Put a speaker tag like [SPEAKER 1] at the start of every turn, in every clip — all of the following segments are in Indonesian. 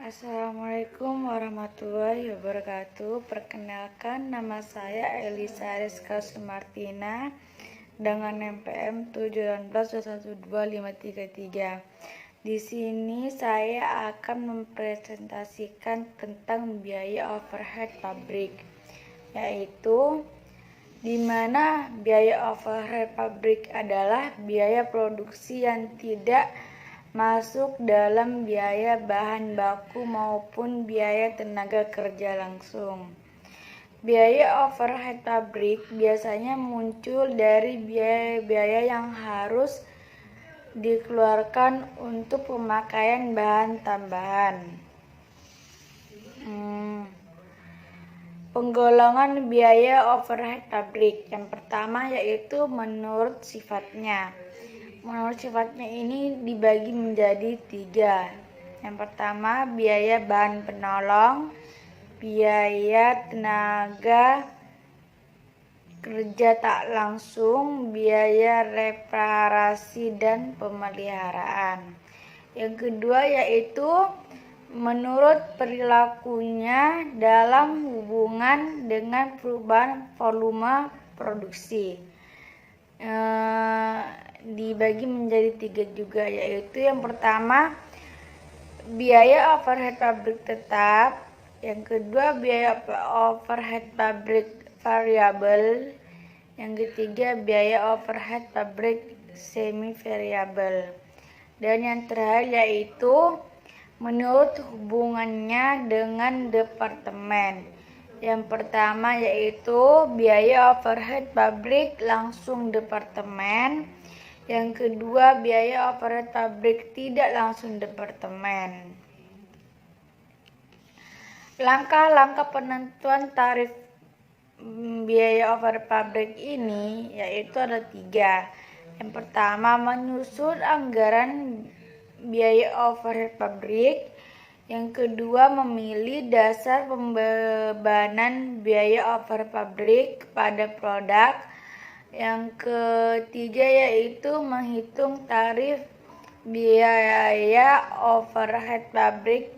[SPEAKER 1] Assalamualaikum warahmatullahi wabarakatuh. Perkenalkan, nama saya Elisa Rizka Sumartina dengan NPM 718212533. Di sini saya akan mempresentasikan tentang biaya overhead pabrik, yaitu di mana biaya overhead pabrik adalah biaya produksi yang tidak masuk dalam biaya bahan baku maupun biaya tenaga kerja langsung. Biaya overhead pabrik biasanya muncul dari biaya-biaya yang harus dikeluarkan untuk pemakaian bahan tambahan. Penggolongan biaya overhead pabrik yang pertama yaitu menurut sifatnya. Menurut sifatnya ini dibagi menjadi 3. Yang pertama, biaya bahan penolong, biaya tenaga kerja tak langsung, biaya reparasi dan pemeliharaan. Yang kedua yaitu menurut perilakunya dalam hubungan dengan perubahan volume produksi. Dibagi menjadi 3 juga, yaitu yang pertama biaya overhead pabrik tetap, yang kedua biaya overhead pabrik variabel, yang ketiga biaya overhead pabrik semi variabel, dan yang terakhir yaitu menurut hubungannya dengan departemen. Yang pertama yaitu biaya overhead pabrik langsung departemen. Yang kedua biaya overhead pabrik tidak langsung departemen. Langkah-langkah penentuan tarif biaya overhead pabrik ini yaitu ada 3. Yang pertama, menyusun anggaran biaya overhead pabrik. Yang kedua, memilih dasar pembebanan biaya overhead pabrik pada produk. Yang ketiga yaitu menghitung tarif biaya overhead pabrik.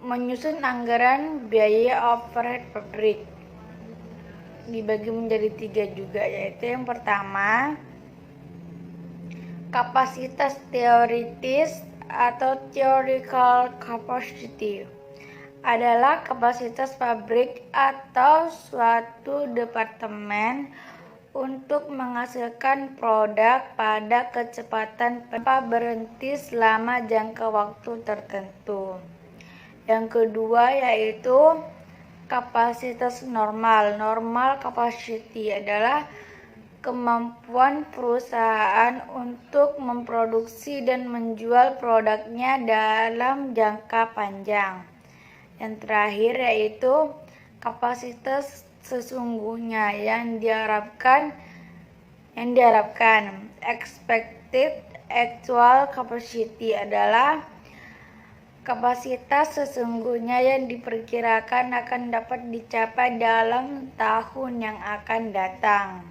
[SPEAKER 1] Menyusun anggaran biaya overhead pabrik dibagi menjadi 3 juga, yaitu yang pertama, kapasitas teoritis atau theoretical capacity adalah kapasitas pabrik atau suatu departemen untuk menghasilkan produk pada kecepatan tanpa berhenti selama jangka waktu tertentu. Yang kedua yaitu kapasitas normal. Normal capacity adalah kemampuan perusahaan untuk memproduksi dan menjual produknya dalam jangka panjang. Yang terakhir yaitu kapasitas sesungguhnya yang diharapkan. Expected actual capacity adalah kapasitas sesungguhnya yang diperkirakan akan dapat dicapai dalam tahun yang akan datang.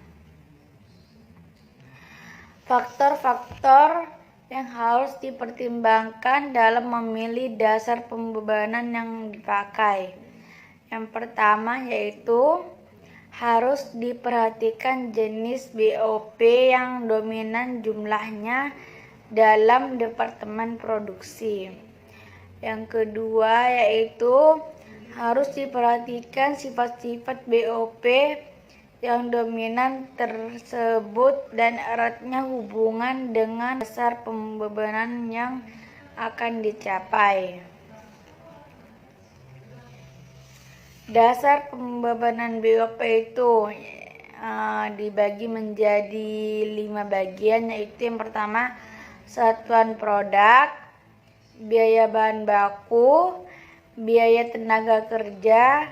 [SPEAKER 1] Faktor-faktor yang harus dipertimbangkan dalam memilih dasar pembebanan yang dipakai. Yang pertama yaitu harus diperhatikan jenis BOP yang dominan jumlahnya dalam departemen produksi. Yang kedua yaitu harus diperhatikan sifat-sifat BOP yang dominan tersebut dan eratnya hubungan dengan dasar pembebanan yang akan dicapai. Dasar pembebanan BOP itu dibagi menjadi 5 bagian, yaitu yang pertama satuan produk, biaya bahan baku, biaya tenaga kerja,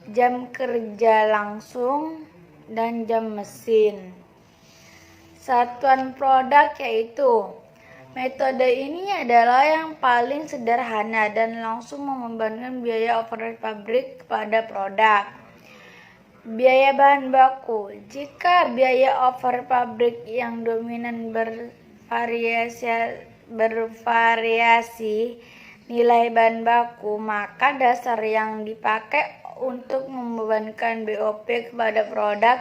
[SPEAKER 1] jam kerja langsung, dan jam mesin. Satuan produk yaitu metode ini adalah yang paling sederhana dan langsung membebankan biaya overhead pabrik kepada produk. Biaya bahan baku. Jika biaya overhead pabrik yang dominan bervariasi bervariasi nilai bahan baku, maka dasar yang dipakai untuk membebankan BOP kepada produk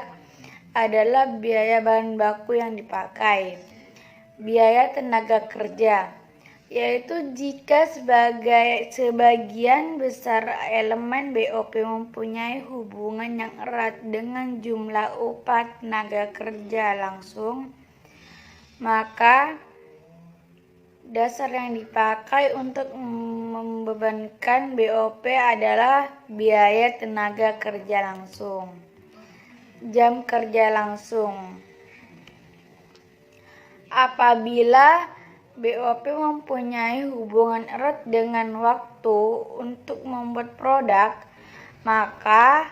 [SPEAKER 1] adalah biaya bahan baku yang dipakai. Biaya tenaga kerja, yaitu jika sebagian besar elemen BOP mempunyai hubungan yang erat dengan jumlah upah tenaga kerja langsung, maka dasar yang dipakai untuk membebankan BOP adalah biaya tenaga kerja langsung. Jam kerja langsung. Apabila BOP mempunyai hubungan erat dengan waktu untuk membuat produk, maka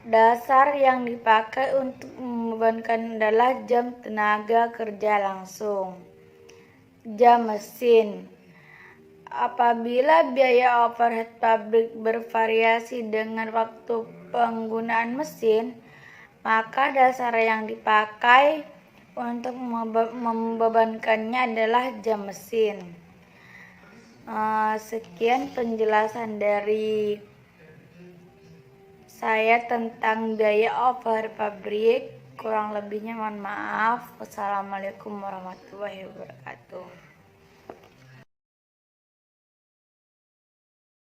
[SPEAKER 1] dasar yang dipakai untuk membebankan adalah jam tenaga kerja langsung. Jam mesin. Apabila biaya overhead pabrik bervariasi dengan waktu penggunaan mesin, maka dasar yang dipakai untuk membebankannya adalah jam mesin. Sekian penjelasan dari saya tentang biaya overhead pabrik. Kurang lebihnya mohon maaf. Wassalamualaikum warahmatullahi wabarakatuh.